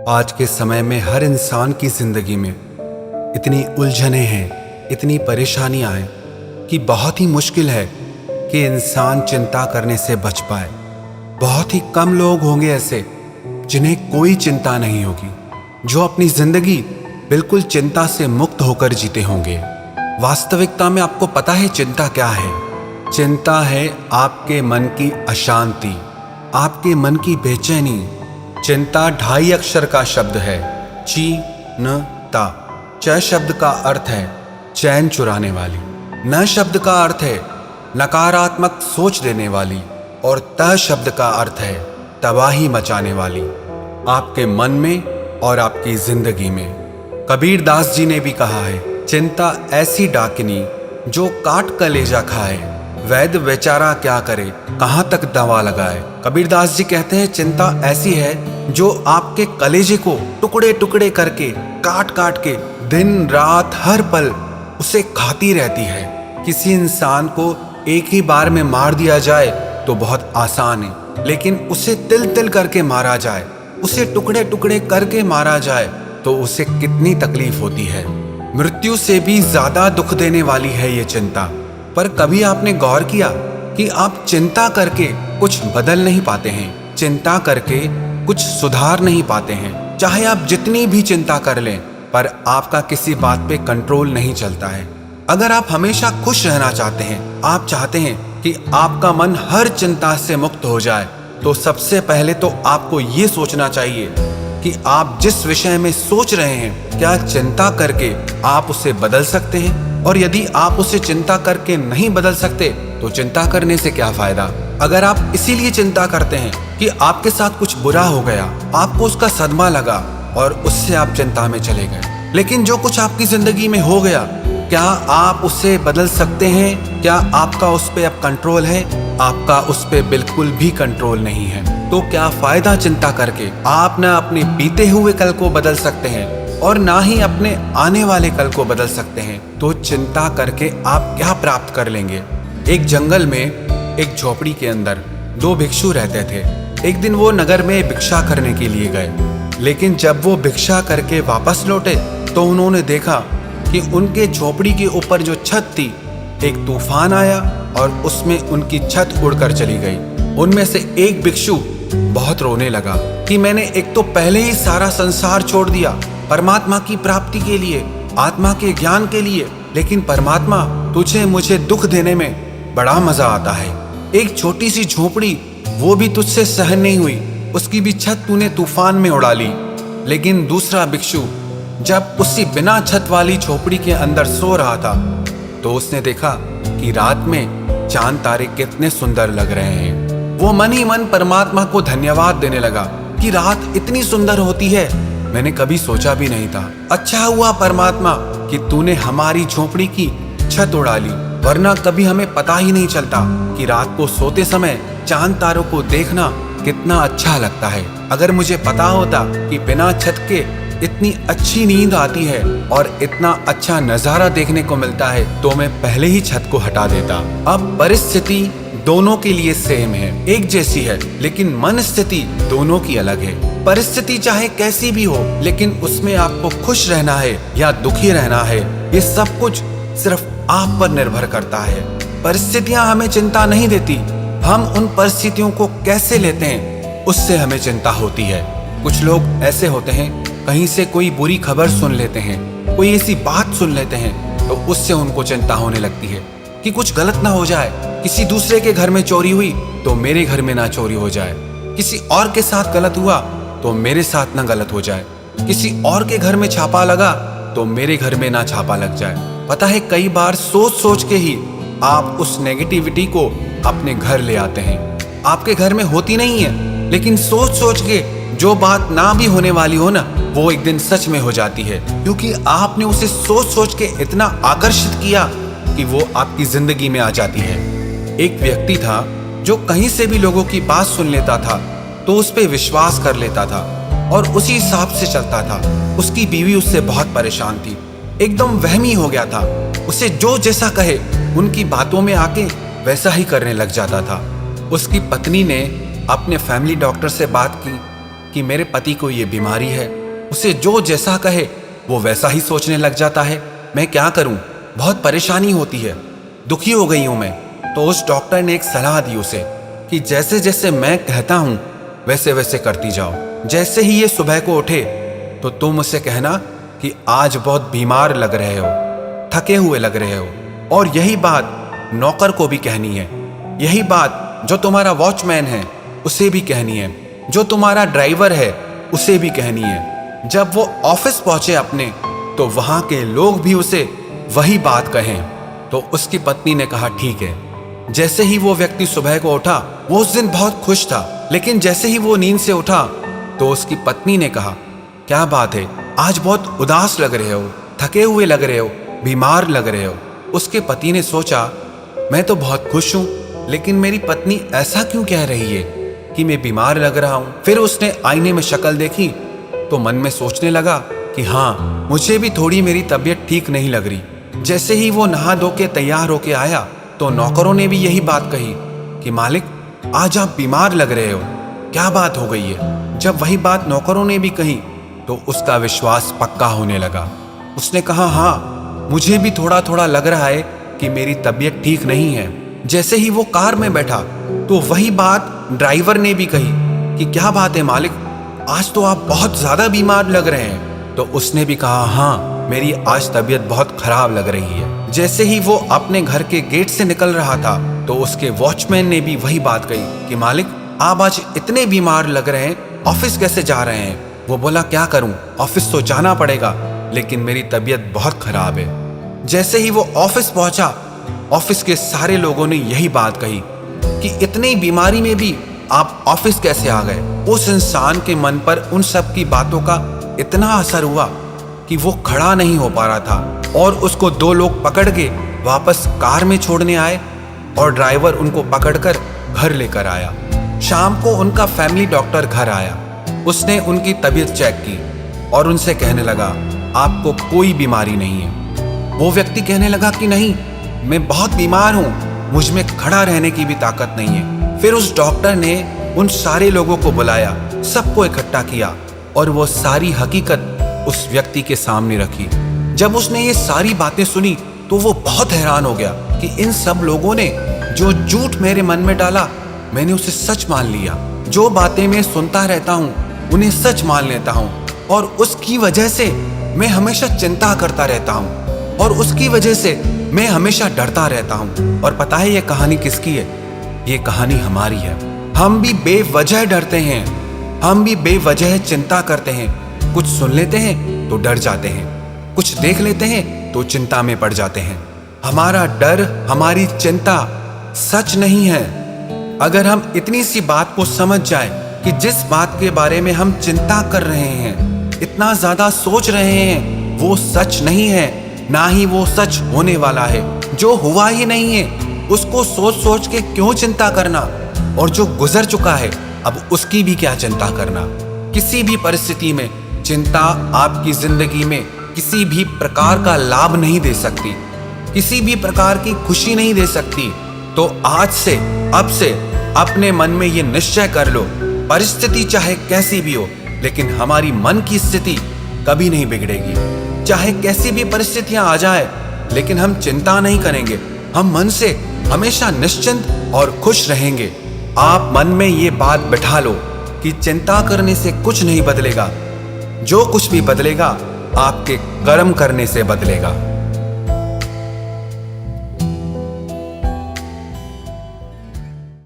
आज के समय में हर इंसान की जिंदगी में इतनी उलझनें हैं, इतनी परेशानियां हैं कि बहुत ही मुश्किल है कि इंसान चिंता करने से बच पाए। बहुत ही कम लोग होंगे ऐसे जिन्हें कोई चिंता नहीं होगी, जो अपनी जिंदगी बिल्कुल चिंता से मुक्त होकर जीते होंगे। वास्तविकता में आपको पता है चिंता क्या है? चिंता है आपके मन की अशांति, आपके मन की बेचैनी। चिंता 2.5 अक्षर का शब्द है, ची-न-ता। च शब्द का अर्थ है चैन चुराने वाली, न शब्द का अर्थ है नकारात्मक सोच देने वाली, और त शब्द का अर्थ है तबाही मचाने वाली, आपके मन में और आपकी जिंदगी में। कबीर दास जी ने भी कहा है, चिंता ऐसी डाकिनी जो काट कलेजा खाए, वैद्य बेचारा क्या करे कहाँ तक दवा लगाए। कबीर दास जी कहते हैं चिंता ऐसी है जो आपके कलेजे को टुकड़े टुकड़े करके काट काट के दिन रात हर पल उसे खाती रहती है। किसी इंसान को एक ही बार में मार दिया जाए तो बहुत आसान है, लेकिन उसे तिल तिल करके मारा जाए, उसे टुकड़े टुकड़े करके मारा जाए तो उसे कितनी तकलीफ होती है। मृत्यु से भी ज्यादा दुख देने वाली है ये चिंता। पर कभी आपने गौर किया कि आप चिंता करके कुछ बदल नहीं पाते हैं, चिंता करके कुछ सुधार नहीं पाते हैं। चाहे आप जितनी भी चिंता कर लें, पर आपका किसी बात पे कंट्रोल नहीं चलता है। अगर आप हमेशा खुश रहना चाहते हैं, आप चाहते हैं कि आपका मन हर चिंता से मुक्त हो जाए, तो सबसे पहले तो आपको ये सोचना चाहिए कि आप जिस विषय में सोच रहे हैं, क्या चिंता करके आप उसे बदल सकते हैं? और यदि आप उसे चिंता करके नहीं बदल सकते तो चिंता करने से क्या फायदा? अगर आप इसीलिए चिंता करते हैं कि आपके साथ कुछ बुरा हो गया, आपको उसका सदमा लगा और उससे आप चिंता में चले गए, लेकिन जो कुछ आपकी जिंदगी में हो गया, क्या आप उसे बदल सकते हैं? क्या आपका उस पर अब कंट्रोल है? आपका उस पर बिल्कुल भी कंट्रोल नहीं है। तो क्या फायदा चिंता करके? आप ना अपने बीते हुए कल को बदल सकते हैं और ना ही अपने आने वाले कल को बदल सकते हैं। तो चिंता करके आप क्या प्राप्त कर लेंगे? एक जंगल में एक झोपड़ी के अंदर 2 भिक्षु रहते थे। एक दिन वो नगर में भिक्षा करने के लिए गए, लेकिन जब वो भिक्षा करके वापस लौटे तो उन्होंने देखा कि उनके झोपड़ी के ऊपर जो छत थी, एक तूफान आया और उसमें उनकी छत उड़कर चली गई। उनमें से एक भिक्षु बहुत रोने लगा कि मैंने एक तो पहले ही सारा संसार छोड़ दिया परमात्मा की प्राप्ति के लिए, आत्मा के ज्ञान के लिए, लेकिन परमात्मा तुझे मुझे दुख देने में बड़ा मजा आता है। एक छोटी सी झोपड़ी वो भी तुझसे सहन नहीं हुई, उसकी भी छत तूने तूफान में उड़ा ली। लेकिन दूसरा भिक्षु जब उसी बिना छत वाली झोपड़ी के अंदर सो रहा था तो उसने देखा कि रात में चांद तारे कितने सुंदर लग रहे हैं। वो मन ही मन परमात्मा को धन्यवाद देने लगा कि रात इतनी सुंदर होती है, मैंने कभी सोचा भी नहीं था। अच्छा हुआ परमात्मा कि तूने हमारी झोपड़ी की छत उड़ा ली, वरना कभी हमें पता ही नहीं चलता कि रात को सोते समय चांद तारों को देखना कितना अच्छा लगता है। अगर मुझे पता होता कि बिना छत के इतनी अच्छी नींद आती है और इतना अच्छा नजारा देखने को मिलता है, तो मैं पहले ही छत को हटा देता। अब परिस्थिति दोनों के लिए सेम है, एक जैसी है, लेकिन मन स्थिति दोनों की अलग है। परिस्थिति चाहे कैसी भी हो, लेकिन उसमें आपको खुश रहना है या दुखी रहना है, ये सब कुछ सिर्फ आप पर निर्भर करता है। परिस्थितियां हमें चिंता नहीं देती, हम उन परिस्थितियों को कैसे लेते हैं उससे हमें चिंता होती है। कुछ लोग ऐसे होते हैं, कहीं से कोई बुरी खबर सुन लेते हैं, कोई ऐसी बात सुन लेते हैं, तो उससे उनको चिंता होने लगती है कि कुछ गलत ना हो जाए। किसी दूसरे के घर में चोरी हुई तो मेरे घर में ना चोरी हो जाए, किसी और के साथ गलत हुआ तो मेरे साथ ना गलत हो जाए, किसी और के घर में छापा लगा तो मेरे घर में ना छापा लग जाए। पता है, कई बार सोच सोच के ही आप उस नेगेटिविटी को अपने घर ले आते हैं। आपके घर में होती नहीं है, लेकिन सोच सोच के जो बात ना भी होने वाली हो ना, वो एक दिन सच में हो जाती है, क्योंकि आपने उसे सोच सोच के इतना आकर्षित किया कि वो आपकी जिंदगी में आ जाती है। एक व्यक्ति था जो कहीं से भी लोगों की बात सुन लेता था तो उस पर विश्वास कर लेता था और उसी हिसाब से चलता था। उसकी बीवी उससे बहुत परेशान थी, एकदम वहमी हो गया था। उसे जो जैसा कहे उनकी बातों में आके वैसा ही करने लग जाता था। उसकी पत्नी ने अपने फैमिली डॉक्टर से बात की कि मेरे पति को ये बीमारी है। उसे जो जैसा कहे वो वैसा ही सोचने लग जाता है। मैं क्या करूं? बहुत परेशानी होती है, दुखी हो गई हूं मैं। तो उस डॉक्टर ने एक सलाह दी उसे कि जैसे जैसे मैं कहता हूं वैसे वैसे करती जाओ। जैसे ही ये सुबह को उठे तो तुम उसे कहना कि आज बहुत बीमार लग रहे हो, थके हुए लग रहे हो। और यही बात नौकर को भी कहनी है, यही बात जो तुम्हारा वॉचमैन है उसे भी कहनी है, जो तुम्हारा ड्राइवर है उसे भी कहनी है। जब वो ऑफिस पहुंचे अपने, तो वहां के लोग भी उसे वही बात कहें। तो उसकी पत्नी ने कहा ठीक है। जैसे ही वो व्यक्ति सुबह को उठा, वो उस दिन बहुत खुश था, लेकिन जैसे ही वो नींद से उठा तो उसकी पत्नी ने कहा क्या बात है, आज बहुत उदास लग रहे हो, थके हुए लग रहे हो, बीमार लग रहे हो। उसके पति ने सोचा मैं तो बहुत खुश हूं, लेकिन मेरी पत्नी ऐसा क्यों कह रही है कि मैं बीमार लग रहा हूं। फिर उसने आईने में शक्ल देखी तो मन में सोचने लगा कि हाँ, मुझे भी थोड़ी मेरी तबीयत ठीक नहीं लग रही। जैसे ही वो नहा धो के तैयार होके आया तो नौकरों ने भी यही बात कही कि मालिक, आज आप बीमार लग रहे हो, क्या बात हो गई है। जब वही बात नौकरों ने भी कही तो उसका विश्वास पक्का होने लगा। उसने कहा हाँ, मुझे भी थोड़ा थोड़ा लग रहा है कि मेरी तबीयत ठीक नहीं है। जैसे ही वो कार में बैठा तो वही बात ड्राइवर ने भी कही कि क्या बात है मालिक, आज तो आप बहुत ज्यादा बीमार लग रहे हैं। तो उसने भी कहा हाँ, मेरी आज तबीयत बहुत खराब लग रही है। जैसे ही वो अपने घर के गेट से निकल रहा था तो उसके वॉचमैन ने भी वही बात कही कि मालिक, आप आज इतने बीमार लग रहे हैं, ऑफिस कैसे जा रहे हैं। वो बोला क्या करूं, ऑफिस तो जाना पड़ेगा, लेकिन मेरी तबीयत बहुत खराब है। जैसे ही वो ऑफिस पहुंचा, ऑफिस के सारे लोगों ने यही बात कही कि इतनी बीमारी में भी आप ऑफिस कैसे आ गए। उस इंसान के मन पर उन सब की बातों का इतना असर हुआ कि वो खड़ा नहीं हो पा रहा था और उसको दो लोग पकड़ के वापस कार में छोड़ने आए और ड्राइवर उनको पकड़कर घर लेकर आया। शाम को उनका फैमिली डॉक्टर घर आया। उसने उनकी तबीयत चेक की और उनसे कहने लगा आपको कोई बीमारी नहीं है। वो व्यक्ति कहने लगा कि नहीं, मैं बहुत बीमार हूं, मुझ में खड़ा रहने की भी ताकत नहीं है। फिर उस डॉक्टर ने उन सारे लोगों को बुलाया, सबको इकट्ठा किया और वो सारी हकीकत उस व्यक्ति के सामने रखी। जब उसने ये सारी बातें सुनी तो वो बहुत हैरान हो गया कि इन सब लोगों ने जो झूठ मेरे मन में डाला, मैंने उसे सच मान लिया। जो बातें मैं सुनता रहता हूँ उन्हें सच मान लेता हूँ और उसकी वजह से मैं हमेशा चिंता करता रहता हूँ और उसकी वजह से मैं हमेशा डरता रहता हूँ। और पता है ये कहानी किसकी है? ये कहानी हमारी है। हम भी बेवजह डरते हैं, हम भी बेवजह चिंता करते हैं। कुछ सुन लेते हैं तो डर जाते हैं, कुछ देख लेते हैं तो चिंता में पड़ जाते हैं। हमारा डर, हमारी चिंता सच नहीं है। अगर हम इतनी सी बात को समझ जाएं कि जिस बात के बारे में हम चिंता कर रहे हैं, इतना ज्यादा सोच रहे हैं, वो सच नहीं है, ना ही वो सच होने वाला है। जो हुआ ही नहीं है उसको सोच सोच के क्यों चिंता करना, और जो गुजर चुका है अब उसकी भी क्या चिंता करना। किसी भी परिस्थिति में चिंता आपकी जिंदगी में किसी भी प्रकार का लाभ नहीं दे सकती, किसी भी प्रकार की खुशी नहीं दे सकती। तो आज से, अब से अपने मन में ये निश्चय कर लो, परिस्थिति चाहे कैसी भी हो, लेकिन हमारी मन की स्थिति कभी नहीं बिगड़ेगी। चाहे कैसी भी परिस्थितियां आ जाए, लेकिन हम चिंता नहीं करेंगे। हम मन से हमेशा निश्चिंत और खुश रहेंगे। आप मन में ये बात बिठा लो कि चिंता करने से कुछ नहीं बदलेगा। जो कुछ भी बदलेगा आपके कर्म करने से बदलेगा।